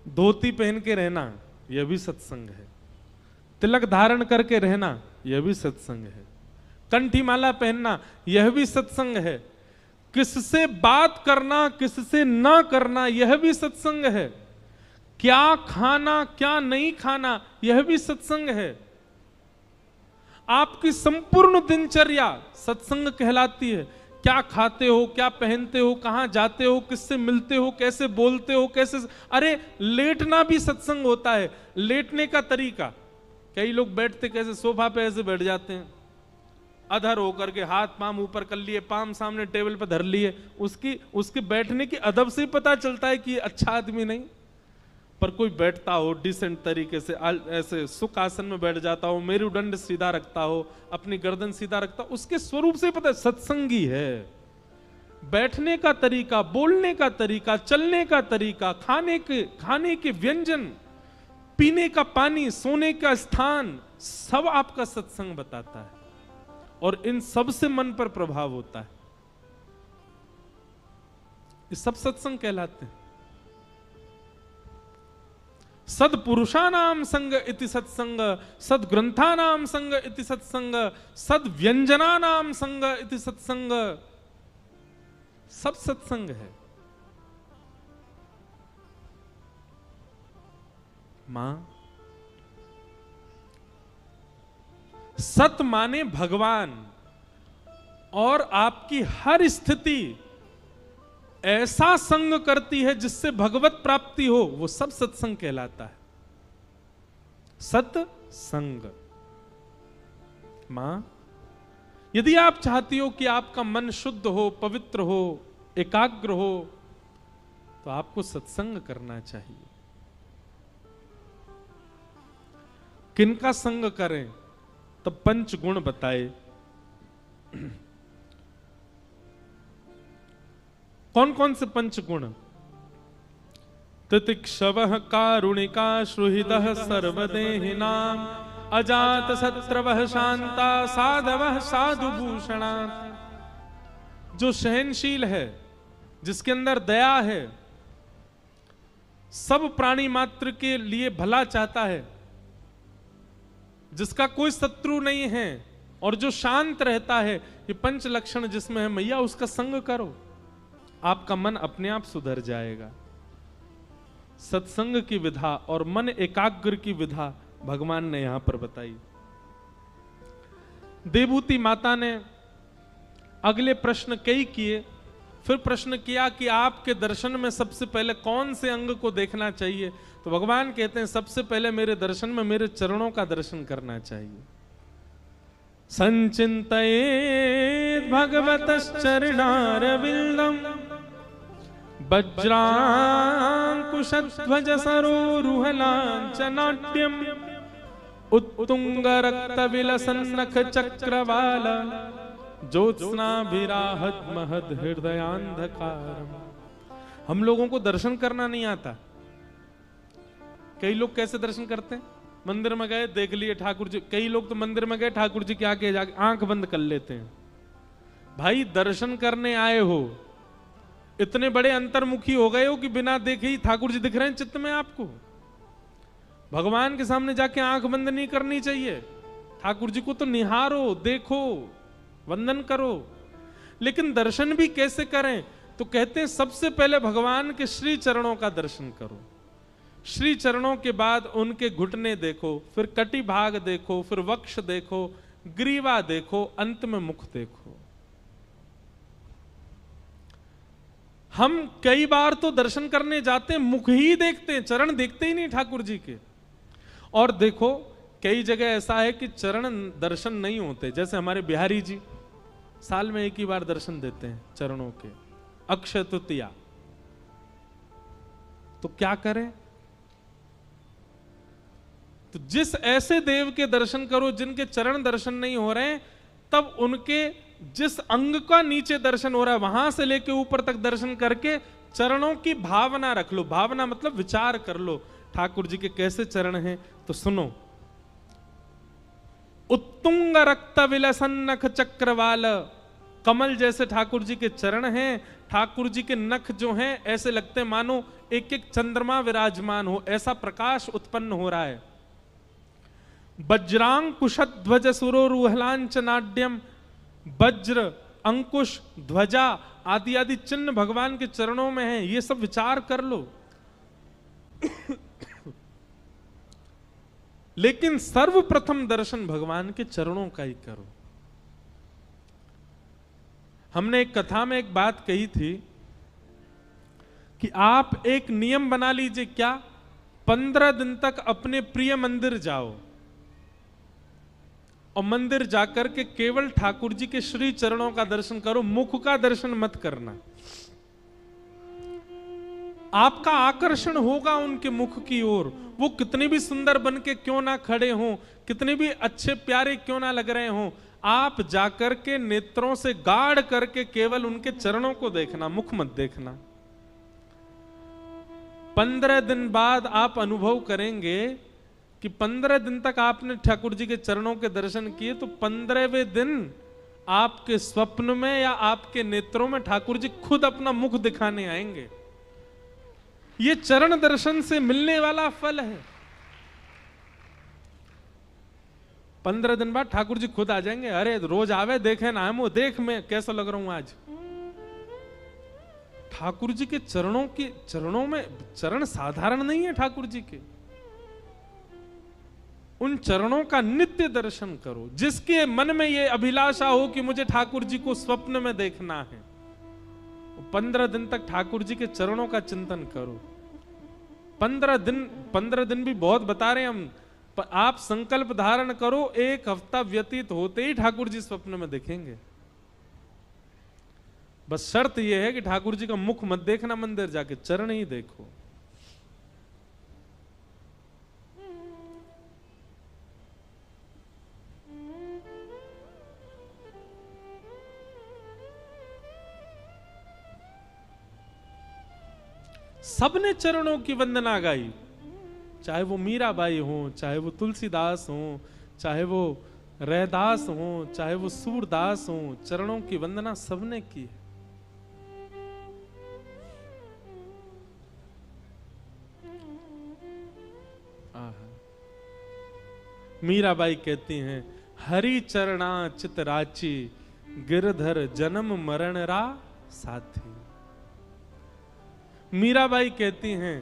Speaker 1: धोती पहन के रहना यह भी सत्संग है। तिलक धारण करके रहना यह भी सत्संग है। कंठी माला पहनना यह भी सत्संग है। किससे बात करना, किससे ना करना यह भी सत्संग है। क्या खाना, क्या नहीं खाना यह भी सत्संग है। आपकी संपूर्ण दिनचर्या सत्संग कहलाती है। क्या खाते हो, क्या पहनते हो, कहां जाते हो, किससे मिलते हो, कैसे बोलते हो, कैसे। अरे लेटना भी सत्संग होता है। लेटने का तरीका, कई लोग बैठते कैसे, सोफा पे ऐसे बैठ जाते हैं, अधर होकर के हाथ पाम ऊपर कर लिए, पाम सामने टेबल पर धर लिए, उसके बैठने की अदब से ही पता चलता है कि ये अच्छा आदमी नहीं। पर कोई बैठता हो डिसेंट तरीके से, ऐसे सुख आसन में बैठ जाता हो, मेरुदंड सीधा रखता हो, अपनी गर्दन सीधा रखता हो, उसके स्वरूप से पता है सत्संगी है। बैठने का तरीका, बोलने का तरीका, चलने का तरीका, खाने के व्यंजन, पीने का पानी, सोने का स्थान, सब आपका सत्संग बताता है और इन सब से मन पर प्रभाव होता है। ये सब सत्संग कहलाते हैं। सदपुरुषानाम संग इति सत्संग, सदग्रंथानाम संग इति सत्संग, सदव्यंजनानाम संग इति सत्संग, सब सत्संग है। मां, सत माने भगवान, और आपकी हर स्थिति ऐसा संग करती है जिससे भगवत प्राप्ति हो, वो सब सत्संग कहलाता है। सत्संग। मां, यदि आप चाहती हो कि आपका मन शुद्ध हो, पवित्र हो, एकाग्र हो, तो आपको सत्संग करना चाहिए। किनका संग करें? तब पंच गुण बताए। कौन कौन से पंच गुण? तितिक्षवः कारुणिका सुहृदः सर्वदेहिनां, अजात शत्रवः शांता साधवः साधुभूषणा। जो सहनशील है, जिसके अंदर दया है, सब प्राणी मात्र के लिए भला चाहता है, जिसका कोई शत्रु नहीं है, और जो शांत रहता है, ये पंच लक्षण जिसमें है मैया, उसका संग करो, आपका मन अपने आप सुधर जाएगा। सत्संग की विधा और मन एकाग्र की विधा भगवान ने यहां पर बताई। देवहूति माता ने अगले प्रश्न कई किए, फिर प्रश्न किया कि आपके दर्शन में सबसे पहले कौन से अंग को देखना चाहिए? तो भगवान कहते हैं सबसे पहले मेरे दर्शन में मेरे चरणों का दर्शन करना चाहिए। संचिन्तयेत् भगवतश्चरणारविन्दं, वज्रांकुशध्वज सरोरुहलाञ्छनाट्यम्, उत्तुंगरक्तविलसन्नख चक्रवाल, ज्योत्स्नाभिराहत महद हृदयान्धकारम्। हम लोगों को दर्शन करना नहीं आता। कई लोग कैसे दर्शन करते हैं? मंदिर में गए, देख लिए ठाकुर जी। कई लोग तो मंदिर में गए, ठाकुर जी के आगे जाके आंख बंद कर लेते हैं। भाई, दर्शन करने आए हो, इतने बड़े अंतर्मुखी हो गए हो कि बिना देखे ही ठाकुर जी दिख रहे हैं चित्त में आपको। भगवान के सामने जाके आंख बंद नहीं करनी चाहिए। ठाकुर जी को तो निहारो, देखो, वंदन करो। लेकिन दर्शन भी कैसे करें? तो कहते हैं सबसे पहले भगवान के श्री चरणों का दर्शन करो। श्री चरणों के बाद उनके घुटने देखो, फिर कटी भाग देखो, फिर वक्ष देखो, ग्रीवा देखो, अंत में मुख देखो। हम कई बार तो दर्शन करने जाते हैं, मुख ही देखते हैं, चरण देखते ही नहीं ठाकुर जी के। और देखो, कई जगह ऐसा है कि चरण दर्शन नहीं होते। जैसे हमारे बिहारी जी साल में एक ही बार दर्शन देते हैं चरणों के, अक्षय तृतीया। तो क्या करें? तो जिस ऐसे देव के दर्शन करो जिनके चरण दर्शन नहीं हो रहे हैं, तब उनके जिस अंग का नीचे दर्शन हो रहा है वहां से लेके ऊपर तक दर्शन करके चरणों की भावना रख लो। भावना मतलब विचार कर लो, ठाकुर जी के कैसे चरण हैं। तो सुनो, उत्तुंग रक्त विलसन्नख चक्रवाल, कमल जैसे ठाकुर जी के चरण हैं। ध्याकुर जी के नख जो हैं ऐसे लगते हैं मानो एक एक चंद्रमा विराजमान हो, ऐसा प्रकाश उत्पन्न हो रहा है। वज्रांकुश ध्वज सुरोरुहलांचनाड्यम, वज्र, अंकुश, ध्वजा आदि आदि चिन्ह भगवान के चरणों में है। ये सब विचार कर लो। लेकिन सर्वप्रथम दर्शन भगवान के चरणों का ही करो। हमने एक कथा में एक बात कही थी कि आप एक नियम बना लीजिए। क्या? 15 दिन तक अपने प्रिय मंदिर जाओ और मंदिर जाकर के केवल ठाकुर जी के श्री चरणों का दर्शन करो, मुख का दर्शन मत करना। आपका आकर्षण होगा उनके मुख की ओर, वो कितने भी सुंदर बन के क्यों ना खड़े हों, कितने भी अच्छे प्यारे क्यों ना लग रहे हों, आप जाकर के नेत्रों से गाढ़ करके केवल उनके चरणों को देखना, मुख मत देखना। 15 दिन बाद आप अनुभव करेंगे कि 15 दिन तक आपने ठाकुर जी के चरणों के दर्शन किए, तो 15वें दिन आपके स्वप्न में या आपके नेत्रों में ठाकुर जी खुद अपना मुख दिखाने आएंगे। ये चरण दर्शन से मिलने वाला फल है। 15 दिन बाद ठाकुर जी खुद आ जाएंगे। अरे रोज आवे देखे ना, हम देख मैं कैसा लग रहा हूं आज। ठाकुर जी के चरणों में चरण साधारण नहीं है ठाकुर जी के। उन चरणों का नित्य दर्शन करो। जिसके मन में ये अभिलाषा हो कि मुझे ठाकुर जी को स्वप्न में देखना है, 15 दिन तक ठाकुर जी के चरणों का चिंतन करो। 15 दिन भी बहुत बता रहे हैं हम। आप संकल्प धारण करो, 1 हफ्ता व्यतीत होते ही ठाकुर जी स्वप्न में दिखेंगे। बस शर्त यह है कि ठाकुर जी का मुख मत देखना, मंदिर जाके चरण ही देखो। सबने चरणों की वंदना गाई, चाहे वो मीराबाई हो, चाहे वो तुलसीदास हो, चाहे वो रैदास हो, चाहे वो सूरदास हो, चरणों की वंदना सबने की है। मीराबाई कहती हैं, हरि चरणा चित राची, गिरधर जन्म मरण रा साथी। मीराबाई कहती हैं,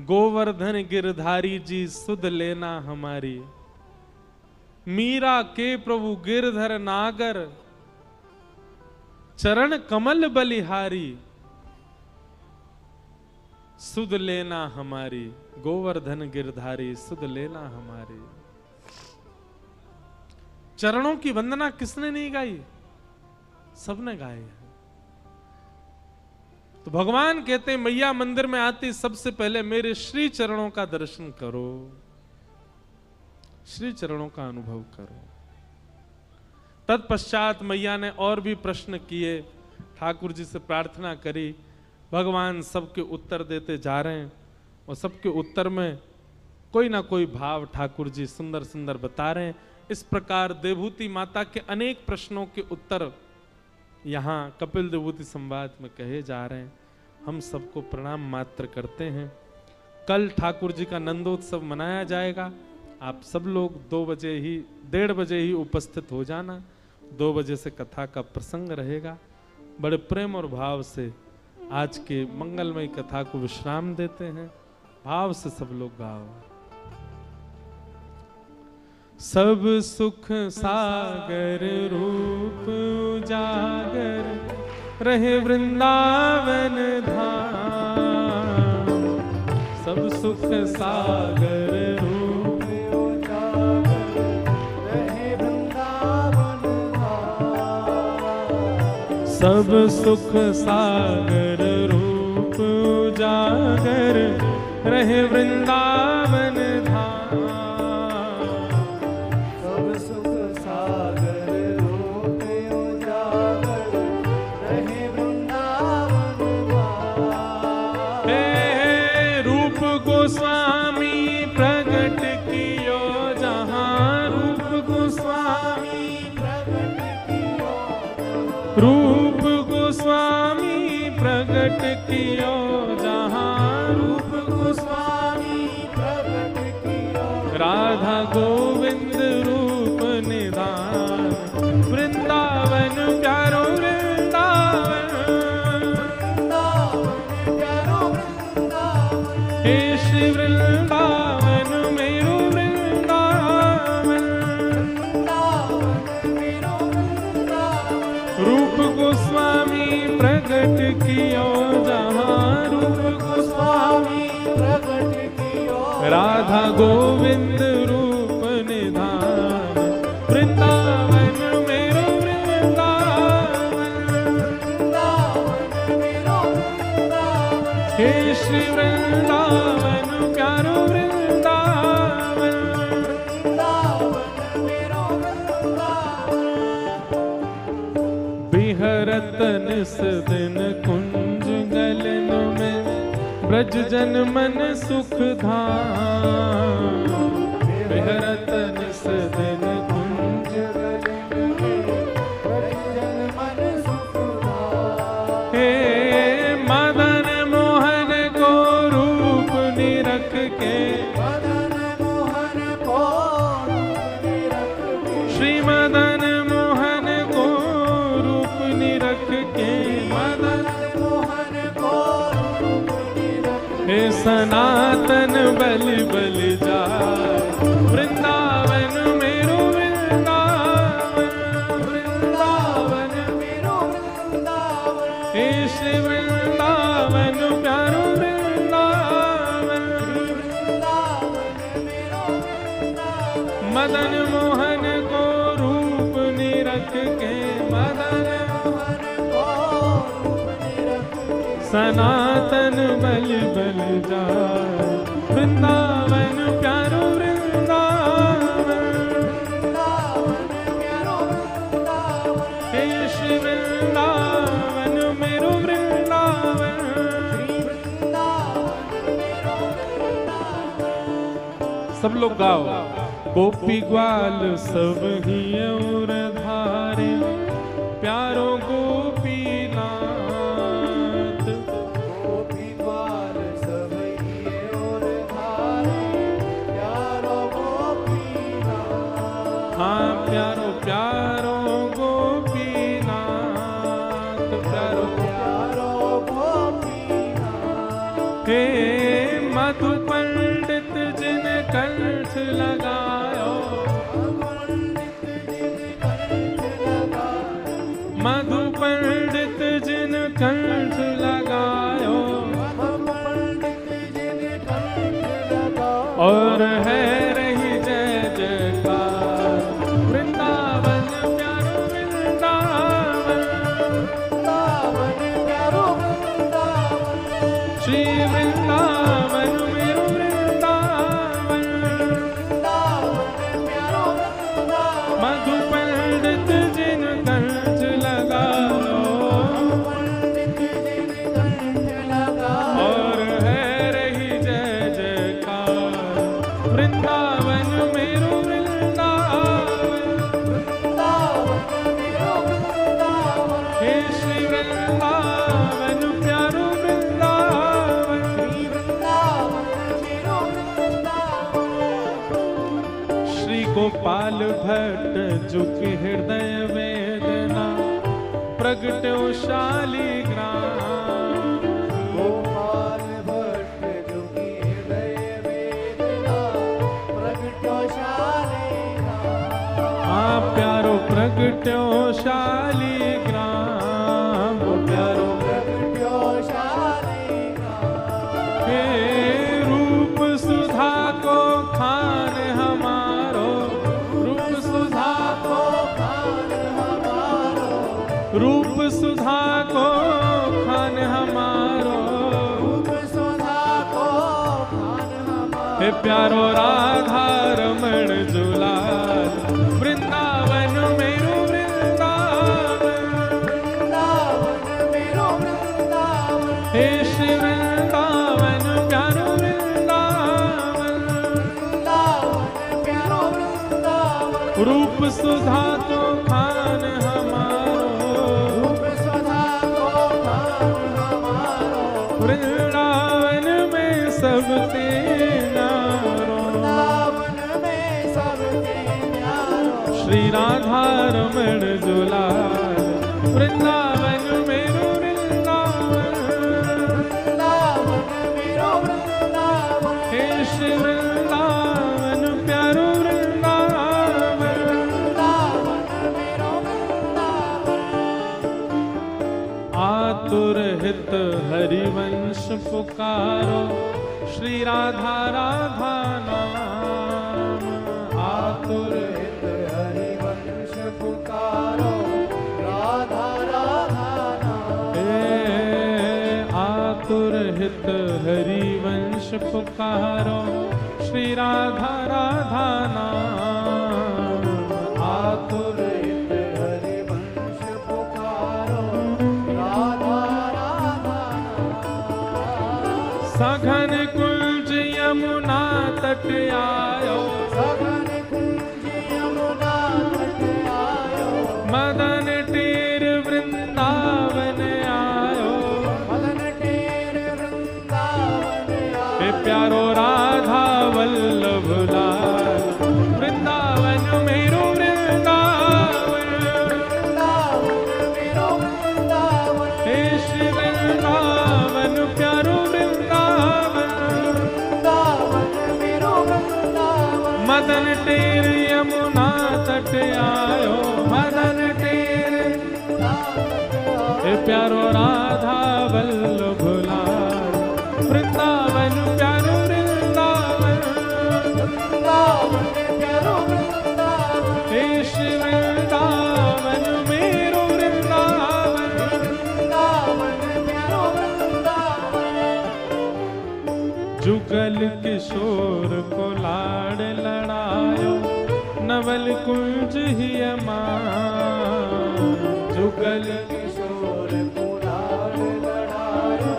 Speaker 1: गोवर्धन गिरधारी जी सुध लेना हमारी। मीरा के प्रभु गिरधर नागर, चरण कमल बलिहारी, सुध लेना हमारी। गोवर्धन गिरधारी सुध लेना हमारी। चरणों की वंदना किसने नहीं गाई? सबने गाई है। तो भगवान कहते हैं, मैया मंदिर में आती सबसे पहले मेरे श्री चरणों का दर्शन करो, श्री चरणों का अनुभव करो। तत्पश्चात मैया ने और भी प्रश्न किए, ठाकुर जी से प्रार्थना करी। भगवान सबके उत्तर देते जा रहे हैं और सबके उत्तर में कोई ना कोई भाव ठाकुर जी सुंदर सुंदर बता रहे हैं। इस प्रकार देवहूति माता के अनेक प्रश्नों के उत्तर यहाँ कपिल देवहूति संवाद में कहे जा रहे हैं। हम सबको प्रणाम मात्र करते हैं। कल ठाकुर जी का नंदोत्सव मनाया जाएगा। आप सब लोग 1:30 बजे ही उपस्थित हो जाना। 2 बजे से कथा का प्रसंग रहेगा। बड़े प्रेम और भाव से आज के मंगलमय कथा को विश्राम देते हैं। भाव से सब लोग गाओ। सब सुख सागर रूप उजागर रहे वृंदावन धाम। सब सुख सागर रूप उजागर रहे वृंदावन धाम। सब सुख सागर रूप उजागर रहे वृंदावन धाम। गोस्वामी प्रगट कियो जहां, रूप गोस्वामी प्रगट कियो। रूप गोस्वामी प्रगट कियो जहां, रूप गोस्वामी प्रगट कियो। राधा गोविंद रूप निधान, वृंदावन प्यारो वृंदावन। हे श्री वृंदावन मेरो वृंदावन। रूप गोस्वामी प्रगट कियो जहां, रूप गोस्वामी प्रगट कियो। राधा गोविंद रूप निधान। हे श्री वृंदावन प्यारो वृंदावन, बिहरत निस दिन कुंज गलन में, ब्रज जन मन सुख धाम। बिहरत निस दिन कुंज गलन में, ब्रज जन मन सुख धाम। हे मदन मोहन को रूप निरख के, मदन मोहन को रूप निरख के, श्री मदन मोहन को रूप निरख के, मदन मोहन को रूप निरख के, हे सनातन बलि बलि जाए, वृंदावन मेरो वृंदावन, वृंदावन मेरो वृंदावन, हे श्री वृंदावन प्यारो वृंदावन, वृंदावन मेरो वृंदावन, मदन मोहन को रूप निरख के, मदन मोहन को रूप निरख के, सनातन बलि बलि जाए, वृंदावन प्यारो वृंदावन, वृंदावन प्यारो वृंदावन, हे श्री वृंदावन मेरो वृंदावन, श्री वृंदावन मेरो वृंदावन। सब लोग गाओ। गोपी ग्वाल सब ही और धारे, प्यारो गोपीनाथ, गोपी ग्वाल सब ही और धारे, प्यारो गोपीनाथ। हाँ प्यारो प्यारो गोपीनाथ, प्यारो प्यारो गोपीनाथ। हे मधु पंडित जिन कंठ लगायो, मधु पंडित जिन कंठ लगायो, और है रही जय जयकार, वृंदावन प्यारो वृंदावन, वृंदावन प्यारो वृंदावन, श्री वृंदावन मेरो वृंदावन, वृंदावन प्यारो वृंदावन, मधु पंडित जिन कंठ लगाओ, और है रही जय जयकार, वृंदावन मेरो वृंदावन, वृंदावन मेरो वृंदावन, हे श्री वृंदावन प्यारो वृंदावन, श्री वृंदावन मेरो वृंदावन। श्री गोपाल भट्ट जुग हृदय वेदना, प्रगट्यो शालिग्राम, गोपाल भट्ट जुग हृदय वेदना, प्रगट्यो शालिग्राम। हाँ प्यारो प्रगट्यो शालिग्राम, प्यारो प्रगट्यो शालिग्राम। हे रूप सुधा को खान हमारो, रूप सुधा को खान हमारो, रूप सुधा को खान हमारो, रूप सुधा को खान हमारो। हे प्यारो राधा रमण जुलाल, वृंदावन मेरो वृंदावन, वृंदावन मेरो वृंदावन, हे श्री वृंदावन प्यारो वृंदावन, वृंदावन प्यारो वृंदावन, रूप सुधा को खान हमारो, रूप सुधा को खान हमारो, वृंदावन में सब तेरा, वृंदावन में सब तेरा, श्री राधा रमण जुलाल, वृंदावन मेरो वृंदावन, वृंदावन मेरो वृंदावन, हे श्री वृंदावन प्यारो वृंदावन, वृंदावन मेरो वृंदावन। आतुर हित हरिवंश पुकारो, श्री राधा राधा नाम, आतुर हित हरिवंश पुकारो, राधा राधा नाम। आतुर हित हरिवंश पुकारो, श्री राधा राधा नाम।
Speaker 2: आतुर हित हरिवंश पुकारो, राधा राधा नाम।
Speaker 1: सघन कुंज यमुना तट आयो,
Speaker 2: सघन कुंज यमुना तट आयो।
Speaker 1: मदन टेर वृंदावन आयो,
Speaker 2: मदन टेर वृंदावन आयो।
Speaker 1: हे प्यारो राधा वल्लभ लाल, वृंदावन मेरो वृंदावन,
Speaker 2: वृंदावन मेरो वृंदावन।
Speaker 1: हे श्री वृंदावन प्यारो वृंदावन।
Speaker 2: वृंदावन मेरो वृंदावन।
Speaker 1: मदन टेर यमुना तट आयो, मदन टेर हे प्यारो राधा वल्लभ लाल, वृंदावन प्यारो वृंदावन।
Speaker 2: वृंदावन प्यारो वृंदावन।
Speaker 1: हे श्री वृंदावन मेरो वृंदावन।
Speaker 2: वृंदावन प्यारो वृंदावन।
Speaker 1: जुगल किशोर को लाड़ लड़ायो, नवल कुंज ही अमान। जुगल
Speaker 2: किशोर को लाड़ लड़ायो,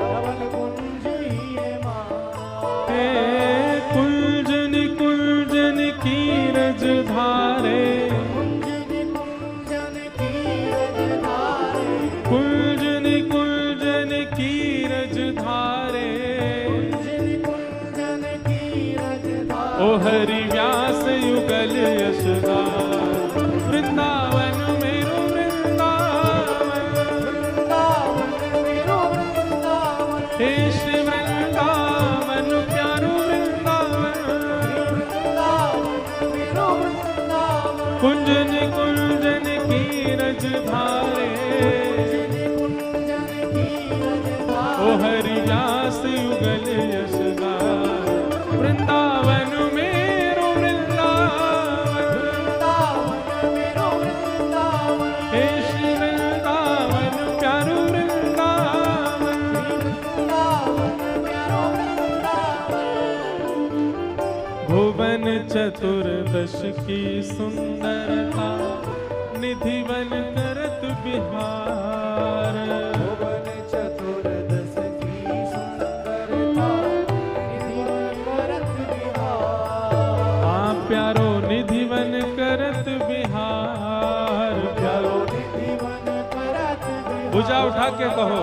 Speaker 2: नवल कुंज ही मां।
Speaker 1: हे कुंजन कुंजन की रज धारे,
Speaker 2: कुंजन की रज धारे।
Speaker 1: कुंजन कुंजन की रज धारे।
Speaker 2: कुंजन की रज धारे।
Speaker 1: ओ हरि व्यास युगल यशदार, वृंदावन मेरो वृंदावन।
Speaker 2: वृंदावन मेरो वृंदावन।
Speaker 1: हे श्री वृंदावन प्यारो वृंदावन।
Speaker 2: वृंदावन मेरो वृंदावन।
Speaker 1: कुंजन कुंजन की रज धारे,
Speaker 2: कुंजन की रज धारे।
Speaker 1: ओ हरि व्यास युगल यशदार, वृंदावन मेरो वृंदावन।
Speaker 2: वृंदावन मेरो वृंदावन।
Speaker 1: हे श्री वृंदावन प्यारो वृंदावन।
Speaker 2: वृंदावन प्यारो वृंदावन।
Speaker 1: भुवन चतुर्दश की सुंदरता, निधिवन करत बिहार।
Speaker 2: भुवन चतुर्दश की सुंदरता, निधिवन करत बिहार।
Speaker 1: प्यारो निधिवन करत बिहार।
Speaker 2: प्यारो निधिवन करत बिहार।
Speaker 1: भुजा उठा के कहो,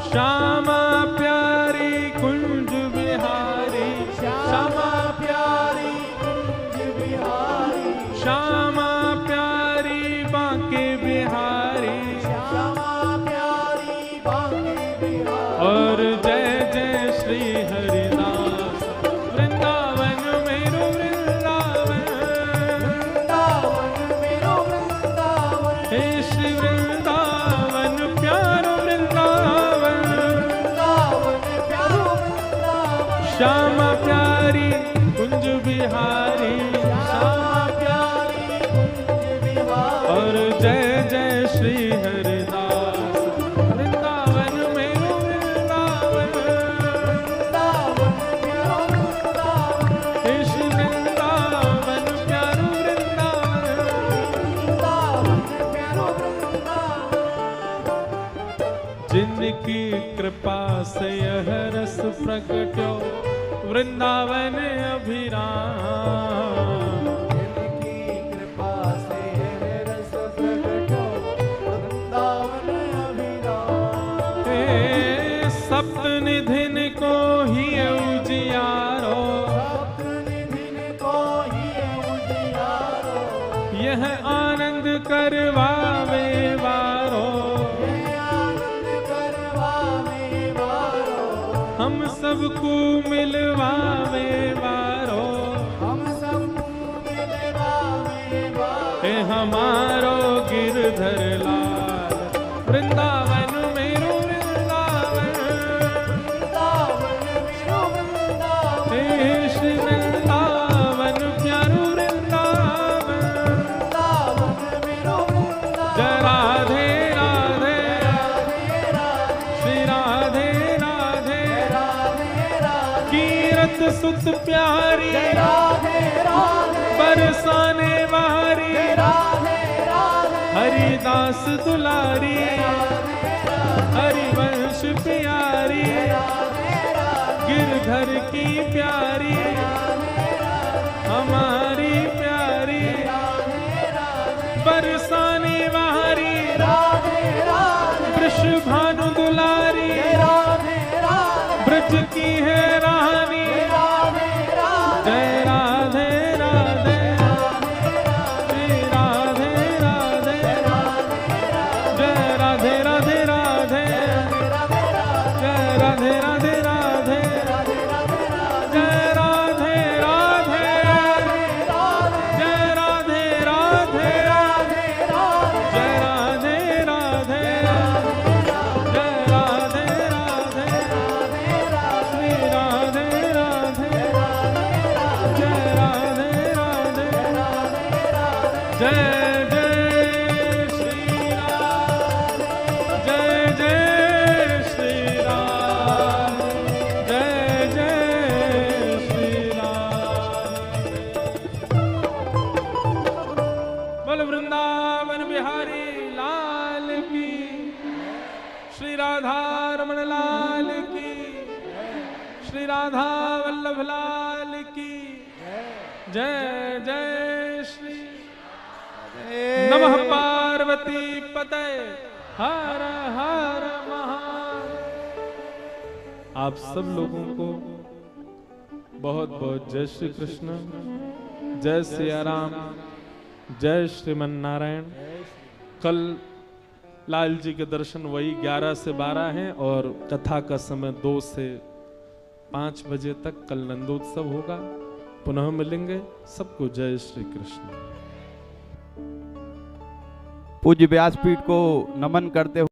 Speaker 1: श्यामा प्यारी कुंज बिहारी।
Speaker 2: श्यामा प्यारी कुंज बिहारी।
Speaker 1: श्यामा प्यारी बांके बिहारी।
Speaker 2: श्यामा प्यारी बांके बिहारी।
Speaker 1: और जय जय श्री हरिदास, वृंदावन मेरो वृंदावन।
Speaker 2: वृंदावन मेरो वृंदावन।
Speaker 1: हे श्री वृंदावन प्यारो वृंदावन।
Speaker 2: वृंदावन प्यारो वृंदावन।
Speaker 1: श्यामा प्यारी कुंज बिहारी।
Speaker 2: श्यामा प्यारी कुंज बिहारी।
Speaker 1: और जय जय श्री हरिदास, वृंदावन मेरो वृंदावन।
Speaker 2: वृंदावन प्यारो वृंदावन।
Speaker 1: हे श्री वृंदावन प्यारो वृंदावन।
Speaker 2: वृंदावन प्यारो वृंदावन।
Speaker 1: जिनकी कृपा से यह रस प्रकट्यो, वृंदावन अभिराम।
Speaker 2: जिनकी कृपा से है रस प्रगटो, वृंदावन अभिराम।
Speaker 1: हे सप्तनिधिन को ही उजियारो,
Speaker 2: सप्तनिधिन को ही उजियारो।
Speaker 1: यह आनंद करवावे वारो।
Speaker 2: यह आनंद करवावे वारो।
Speaker 1: हम सबको मिलवावे वारो।
Speaker 2: हम सबको मिलवावे वारो।
Speaker 1: हे हमारो गिरधर लाल, वृंदावन मेरो वृंदावन।
Speaker 2: वृंदावन मेरो वृंदावन।
Speaker 1: हे श्री वृंदावन प्यारो वृंदावन।
Speaker 2: वृंदावन मेरो वृंदावन।
Speaker 1: जय राधे राधे,
Speaker 2: राधे राधे।
Speaker 1: श्री राधे सुत सुत प्यारी
Speaker 2: जय राधे राधे
Speaker 1: बरसाने वारी
Speaker 2: राधे राधे
Speaker 1: हरिदास दुलारी हरिवंश प्यारी गिरधर की प्यारी हमारी प्यारी बरसाने वारी
Speaker 2: राधे राधे
Speaker 1: वृषभानु दुलारी
Speaker 2: राधे राधे
Speaker 1: ब्रज की है रानी
Speaker 2: राधे राधे
Speaker 1: जय राधे राधे श्री राधे राधे जय राधे राधे राधे जय राधे राधे राधे जय राधे राधे जय राधे राधे जय राधे राधे जय राधे राधे श्री राधे राधे जय राधे राधे जय जय श्री राम जय जय श्री राम जय जय श्री राम बोल वृंदावन बिहारी लाल की श्री राधा रमण लाल की श्री राधा वल्लभ लाल की जय जय श्री नमः पार्वती पते हर हर महादेव। आप सब लोगों को बहुत बहुत जय श्री कृष्ण, जय सिया राम, जय श्रीमन नारायण। कल लाल जी के दर्शन वही 11 से 12 हैं और कथा का समय 2 से 5 बजे तक कल नंदोत्सव होगा। पुनः मिलेंगे। सबको जय श्री कृष्ण।
Speaker 3: पूज्य व्यासपीठ को नमन करते हुए